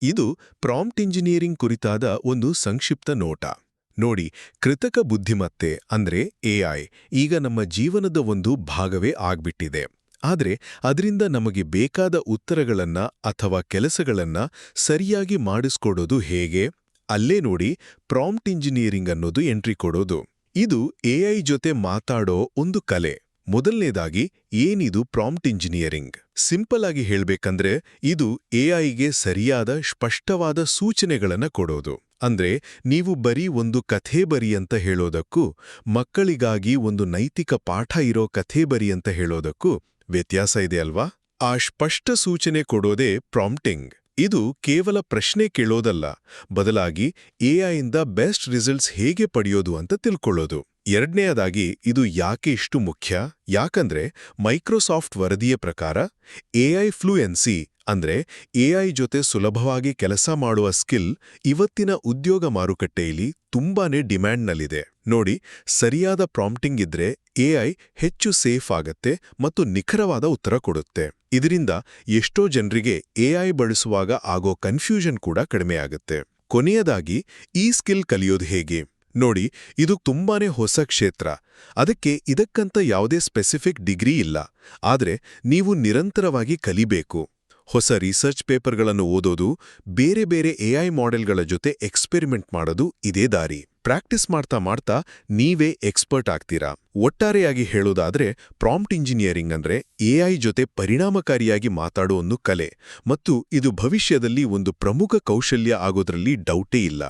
ಇದು prompt engineering ಕುರಿತಾದ ಒಂದು ಸಂಕ್ಷಿಪ್ತ ನೋಟ. ನೋಡಿ, ಕೃತಕ ಬುದ್ಧಿಮತ್ತೆ ಅಂದ್ರೆ ಎಐ ಈಗ ನಮ್ಮ ಜೀವನದ ಒಂದು ಭಾಗವೇ ಆಗ್ಬಿಟ್ಟಿದೆ. ಆದ್ರೆ ಅದರಿಂದ ನಮಗೆ ಬೇಕಾದ ಉತ್ತರಗಳನ್ನ ಅಥವಾ ಕೆಲಸಗಳನ್ನ ಸರಿಯಾಗಿ ಮಾಡಿಸ್ಕೊಡೋದು ಹೇಗೆ? ಅಲ್ಲೇ ನೋಡಿ, ಪ್ರಾಂಪ್ಟ್ ಇಂಜಿನಿಯರಿಂಗ್ ಅನ್ನೋದು ಎಂಟ್ರಿ ಕೊಡೋದು. ಇದು ಎಐ ಜೊತೆ ಮಾತಾಡೋ ಒಂದು ಕಲೆ. ಮೊದಲನೇದಾಗಿ, ಏನಿದು ಪ್ರಾಂಪ್ಟ್ ಇಂಜಿನಿಯರಿಂಗ್? ಸಿಂಪಲ್ ಆಗಿ ಹೇಳ್ಬೇಕಂದ್ರೆ ಇದು ಎಐಗೆ ಸರಿಯಾದ ಸ್ಪಷ್ಟವಾದ ಸೂಚನೆಗಳನ್ನ ಕೊಡೋದು. ಅಂದ್ರೆ ನೀವು ಬರೀ ಒಂದು ಕಥೆ ಬರಿ ಅಂತ ಹೇಳೋದಕ್ಕೂ ಮಕ್ಕಳಿಗಾಗಿ ಒಂದು ನೈತಿಕ ಪಾಠ ಇರೋ ಕಥೆ ಬರಿ ಅಂತ ಹೇಳೋದಕ್ಕೂ ವ್ಯತ್ಯಾಸ ಇದೆ ಅಲ್ವಾ? ಆ ಸ್ಪಷ್ಟ ಸೂಚನೆ ಕೊಡೋದೇ ಪ್ರಾಂಪ್ಟಿಂಗ್. ಇದು ಕೇವಲ ಪ್ರಶ್ನೆ ಕೇಳೋದಲ್ಲ, ಬದಲಾಗಿ ಎಐಯಿಂದ ಬೆಸ್ಟ್ ರಿಸಲ್ಟ್ಸ್ ಹೇಗೆ ಪಡೆಯೋದು ಅಂತ ತಿಳ್ಕೊಳ್ಳೋದು. ಎರಡನೆಯದಾಗಿ, ಇದು ಯಾಕೆ ಇಷ್ಟು ಮುಖ್ಯ? ಯಾಕಂದ್ರೆ ಮೈಕ್ರೋಸಾಫ್ಟ್ ವರದಿಯ ಪ್ರಕಾರ ಎಐ ಫ್ಲೂಯೆನ್ಸಿ ಅಂದ್ರೆ ಎಐ ಜೊತೆ ಸುಲಭವಾಗಿ ಕೆಲಸ ಮಾಡುವ ಸ್ಕಿಲ್ ಇವತ್ತಿನ ಉದ್ಯೋಗ ಮಾರುಕಟ್ಟೆಯಲ್ಲಿ ತುಂಬಾನೇ ಡಿಮ್ಯಾಂಡ್ನಲ್ಲಿದೆ. ನೋಡಿ, ಸರಿಯಾದ ಪ್ರಾಂಪ್ಟಿಂಗ್ ಇದ್ರೆ ಎಐ ಹೆಚ್ಚು ಸೇಫ್ ಆಗತ್ತೆ ಮತ್ತು ನಿಖರವಾದ ಉತ್ತರ ಕೊಡುತ್ತೆ. ಇದರಿಂದ ಎಷ್ಟೋ ಜನರಿಗೆ ಎಐ ಬಳಸುವಾಗ ಆಗೋ ಕನ್ಫ್ಯೂಷನ್ ಕೂಡ ಕಡಿಮೆಯಾಗುತ್ತೆ. ಕೊನೆಯದಾಗಿ, ಈ ಸ್ಕಿಲ್ ಕಲಿಯೋದು ಹೇಗೆ? ನೋಡಿ, ಇದು ತುಂಬಾನೇ ಹೊಸ ಕ್ಷೇತ್ರ. ಅದಕ್ಕೆ ಇದಕ್ಕಂತ ಯಾವುದೇ ಸ್ಪೆಸಿಫಿಕ್ ಡಿಗ್ರಿ ಇಲ್ಲ. ಆದ್ರೆ ನೀವು ನಿರಂತರವಾಗಿ ಕಲಿಬೇಕು. ಹೊಸ ರಿಸರ್ಚ್ ಪೇಪರ್ಗಳನ್ನು ಓದೋದು, ಬೇರೆ ಬೇರೆ ಎಐ ಮಾಡೆಲ್ಗಳ ಜೊತೆ ಎಕ್ಸ್ಪೆರಿಮೆಂಟ್ ಮಾಡೋದು ಇದೇ ದಾರಿ. ಪ್ರಾಕ್ಟೀಸ್ ಮಾಡ್ತಾ ಮಾಡ್ತಾ ನೀವೇ ಎಕ್ಸ್ಪರ್ಟ್ ಆಗ್ತೀರಾ. ಒಟ್ಟಾರೆಯಾಗಿ ಹೇಳೋದಾದ್ರೆ, ಪ್ರಾಂಪ್ಟ್ ಇಂಜಿನಿಯರಿಂಗ್ ಅಂದ್ರೆ ಎಐ ಜೊತೆ ಪರಿಣಾಮಕಾರಿಯಾಗಿ ಮಾತಾಡೋ ಒಂದು ಕಲೆ, ಮತ್ತು ಇದು ಭವಿಷ್ಯದಲ್ಲಿ ಒಂದು ಪ್ರಮುಖ ಕೌಶಲ್ಯ ಆಗೋದ್ರಲ್ಲಿ ಡೌಟೇ ಇಲ್ಲ.